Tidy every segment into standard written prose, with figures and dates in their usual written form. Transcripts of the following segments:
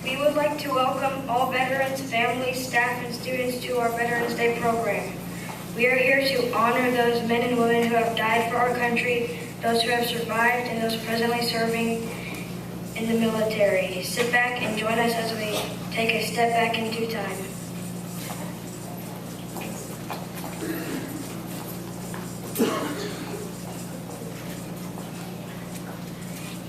We would like to welcome all veterans, families, staff, and students to our Veterans Day program. We are here to honor those men and women who have died for our country, those who have survived, and those presently serving in the military. Sit back and join us as we take a step back into time.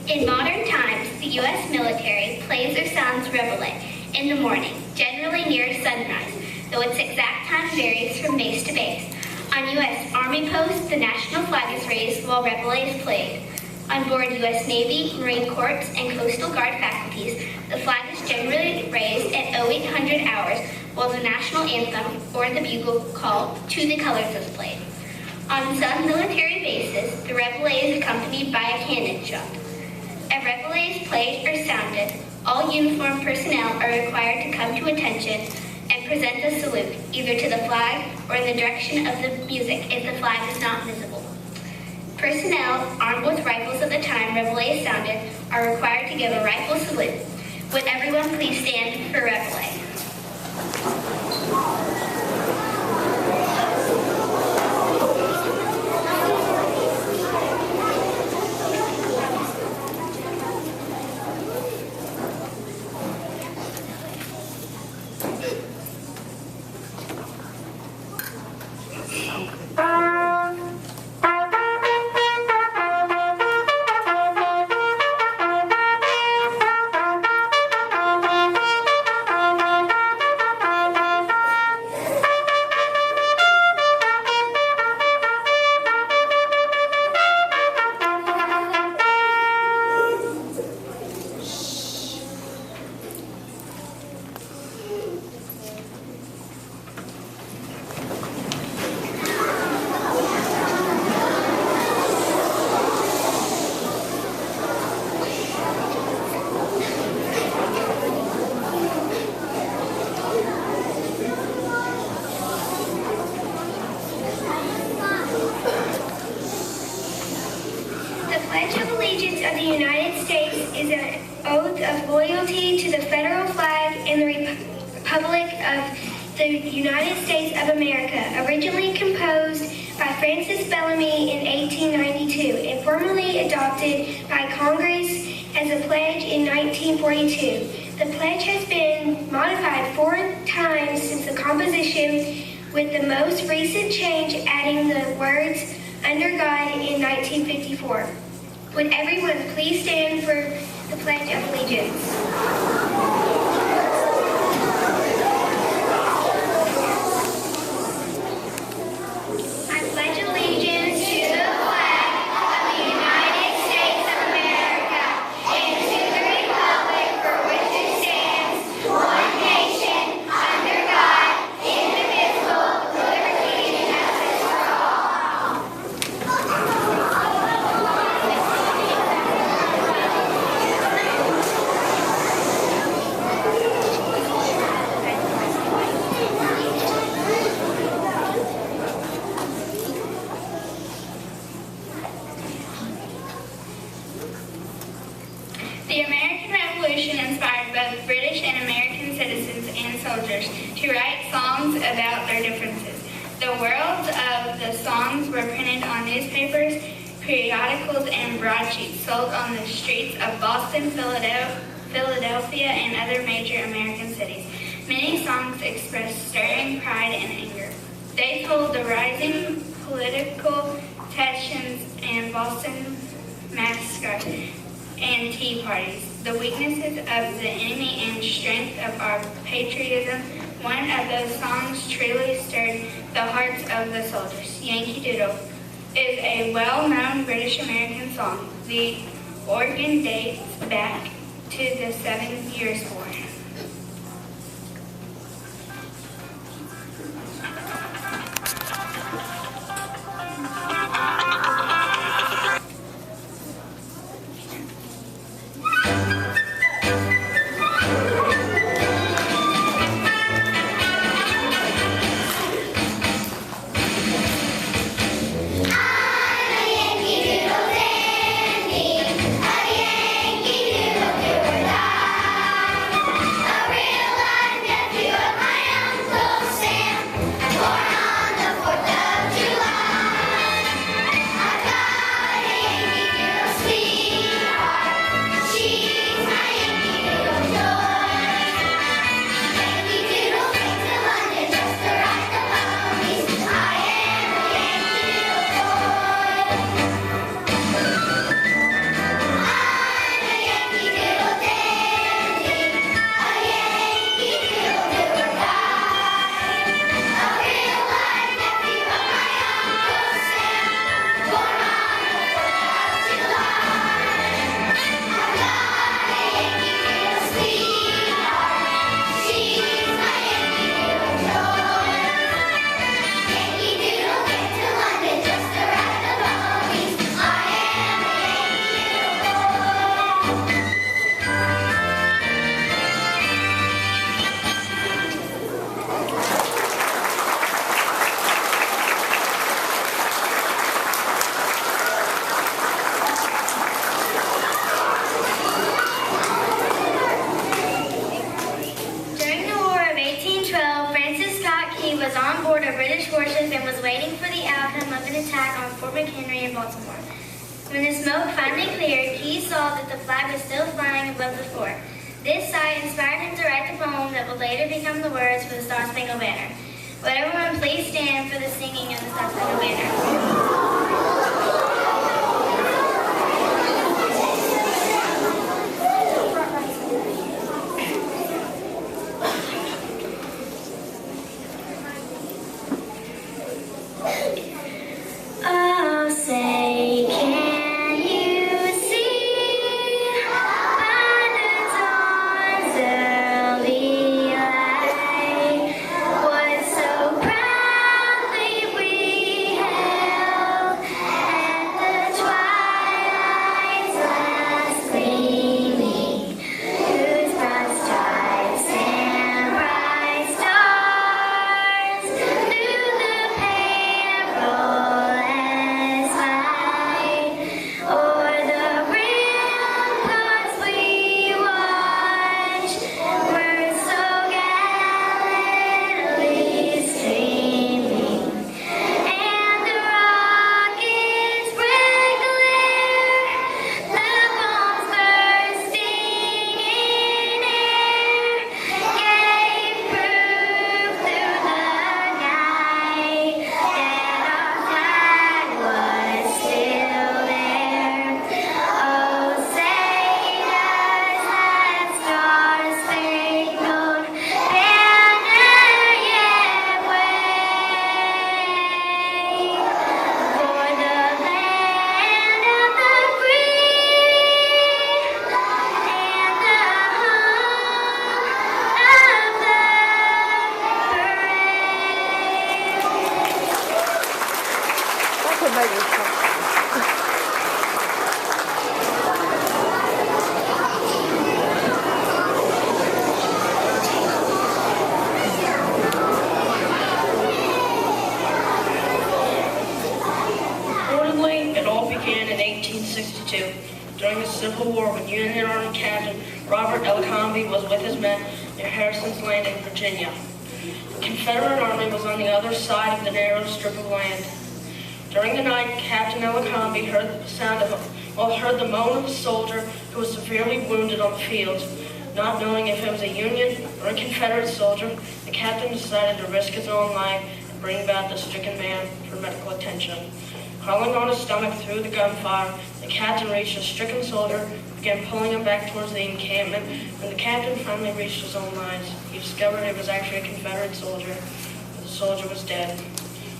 In modern times, the U.S. military plays or sounds Reveille in the morning, generally near sunrise, though its exact time varies from base to base. On U.S. Army posts, the national flag is raised while Reveille is played. On board U.S. Navy, Marine Corps, and Coastal Guard faculties, the flag is generally raised at 0800 hours while the national anthem or the bugle call "To the Colors" is played. On some military bases, the Reveille is accompanied by a cannon shot. If Reveille is played or sounded, all uniformed personnel are required to come to attention and present a salute, either to the flag or in the direction of the music if the flag is not visible. Personnel armed with rifles at the time Reveille is sounded are required to give a rifle salute. Would everyone please stand for Reveille? The pledge has been modified 4 times since the composition, with the most recent change adding the words "under God" in 1954. Would everyone please stand for the Pledge of Allegiance? The American Revolution inspired both British and American citizens and soldiers to write songs about their differences. The words of the songs were printed on newspapers, periodicals, and broadsheets sold on the streets of Boston, Philadelphia, and other major American cities. Many songs expressed stirring pride and anger. They told the rising political tensions in Boston Massacre and Tea Parties, the weaknesses of the enemy and strength of our patriotism. One of those songs truly stirred the hearts of the soldiers. Yankee Doodle is a well-known British-American song. The organ dates back to the 7 Years' War. attack on Fort McHenry in Baltimore. When the smoke finally cleared, he saw that the flag was still flying above the fort. This sight inspired him to write the poem that would later become the words for the Star Spangled Banner. Would everyone please stand for the singing of the Star Spangled Banner? Oh, say, can you see by the dawn's early light what so proudly we hailed at the twilight's last gleaming, whose broad stripes and bright stars through the perilous o'er the ramparts we watch were so gallantly streaming, and the rocket's red glare, the bombs bursting in air, gave proof through the night that our flag was still there. Oh, say does that star-spangled banner yet wave for the land of the free and the home of the brave? That's a baby. Reportedly, it all began in 1862 during the Civil War when Union Army Captain Robert Abercrombie was with his men near Harrison's Landing, Virginia. The Confederate Army was on the other side of the narrow strip of land. During the night, Captain Abercrombie heard the moan of a soldier who was severely wounded on the field. Not knowing if it was a Union or a Confederate soldier, the captain decided to risk his own life and bring about the stricken man for medical attention. Crawling on his stomach through the gunfire, the captain reached a stricken soldier and began pulling him back towards the encampment. When the captain finally reached his own lines, he discovered it was actually a Confederate soldier. The soldier was dead.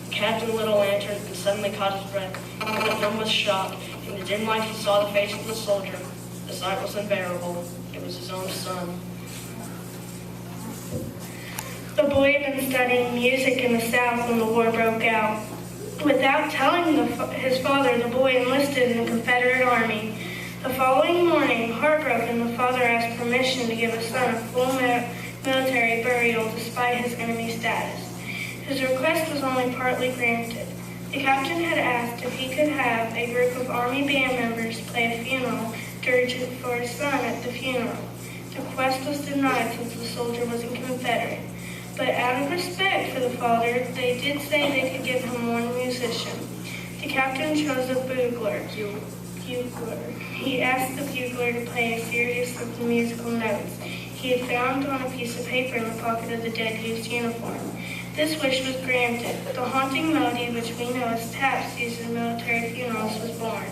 The captain lit a lantern and suddenly caught his breath. He was numb with shock. In the dim light, he saw the face of the soldier. The sight was unbearable. It was his own son. The boy had been studying music in the South when the war broke out. Without telling his father, the boy enlisted in the Confederate Army. The following morning, heartbroken, the father asked permission to give his son a full military burial despite his enemy status. His request was only partly granted. The captain had asked if he could have a group of Army band members play a funeral dirge for his son at the funeral. The request was denied since the soldier was a Confederate. But out of respect for the father, they did say they could give him one musician. The captain chose a bugler. He asked the bugler to play a series of musical notes he had found on a piece of paper in the pocket of the dead youth's uniform. This wish was granted. The haunting melody, which we know as taps used in military funerals, was born.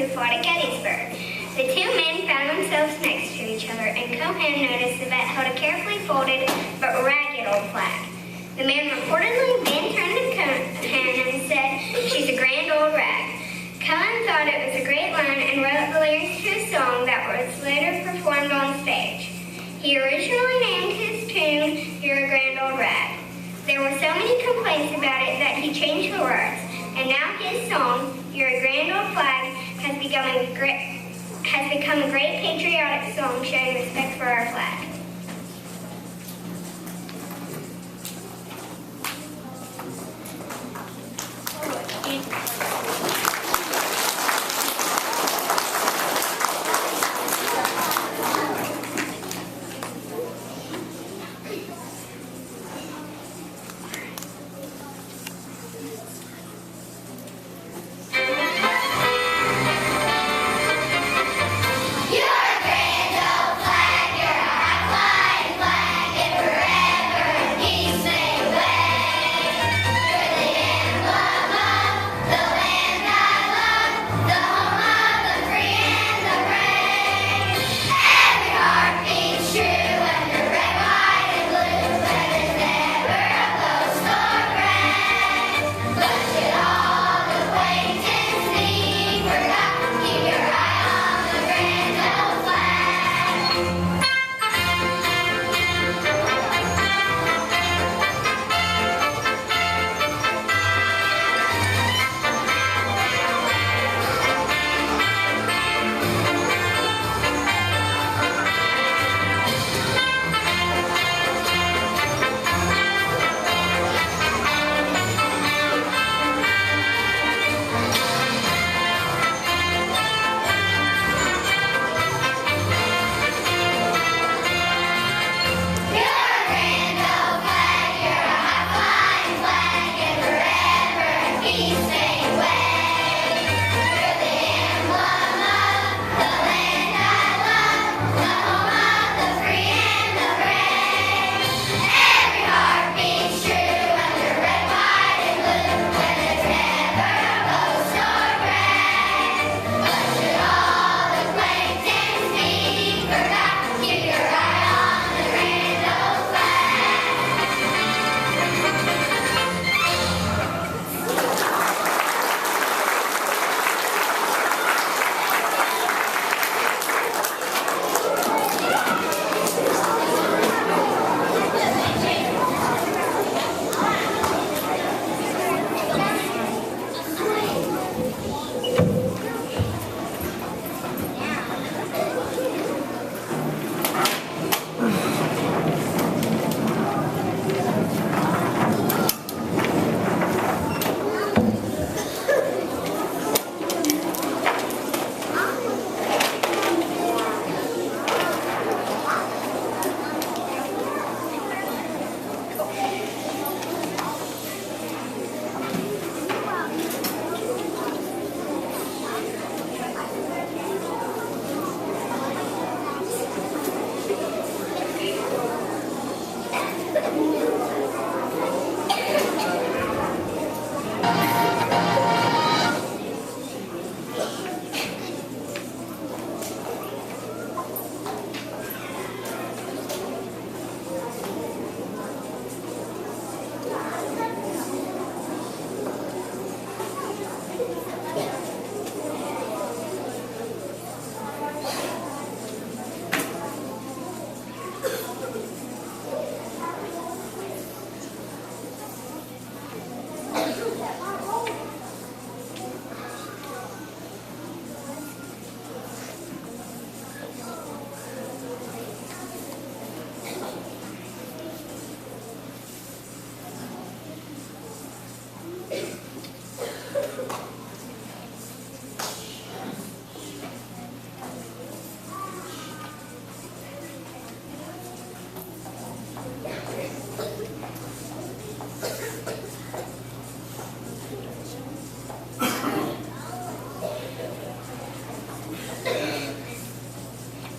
who fought at Gettysburg. The two men found themselves next to each other, and Cohen noticed the vet held a carefully folded but ragged old flag. The man reportedly then turned to Cohen and said, "She's a grand old rag." Cohen thought it was a great line and wrote the lyrics to a song that was later performed on stage. He originally named his tune, "You're a Grand Old Rag." There were so many complaints about it that he changed the words, and now his song, "You're a Grand Old Flag," has become a great patriotic song showing respect for our flag.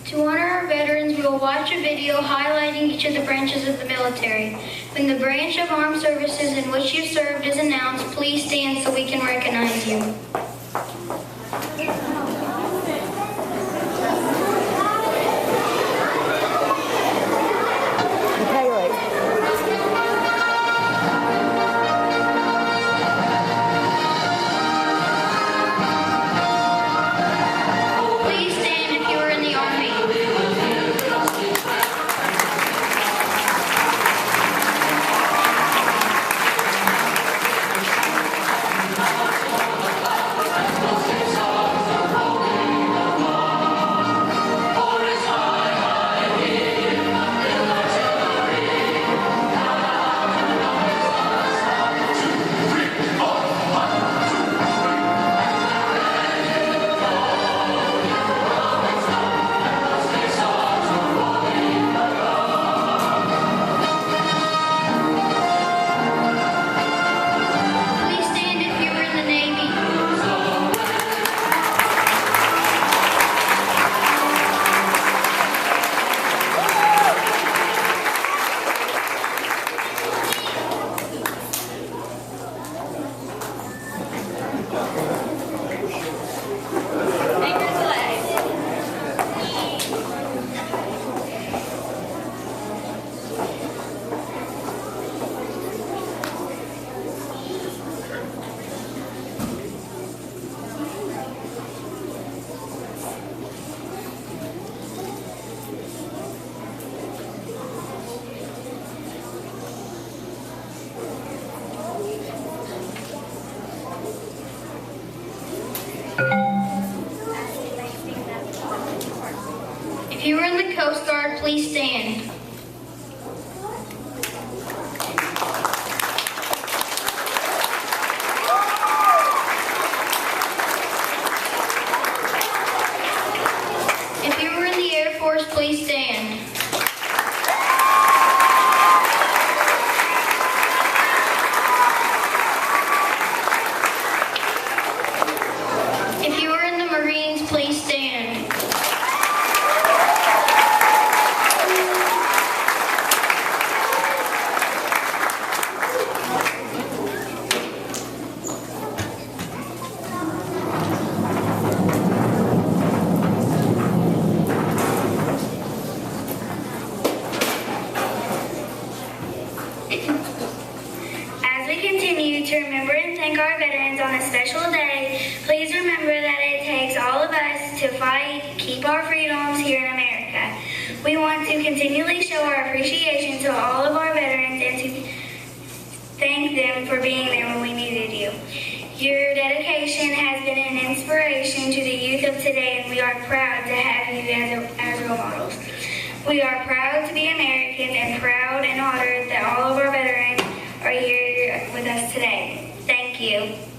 To honor our veterans, we will watch a video highlighting each of the branches of the military. When the branch of armed services in which you served is announced, please stand so we can recognize you. If you are in the Coast Guard, please stand. If you were in the Air Force, please stand. If you were in the Marines, please stand. As we continue to remember and thank our veterans on a special day, please remember that it takes all of us to fight, keep our freedoms here in America. We want to continually show our appreciation to all of our veterans and to thank them for being there when we needed you. Your dedication has been an inspiration to the youth of today, and we are proud to have you as role models. We are proud to be American and proud and honored that all of our veterans are here with us today. Thank you.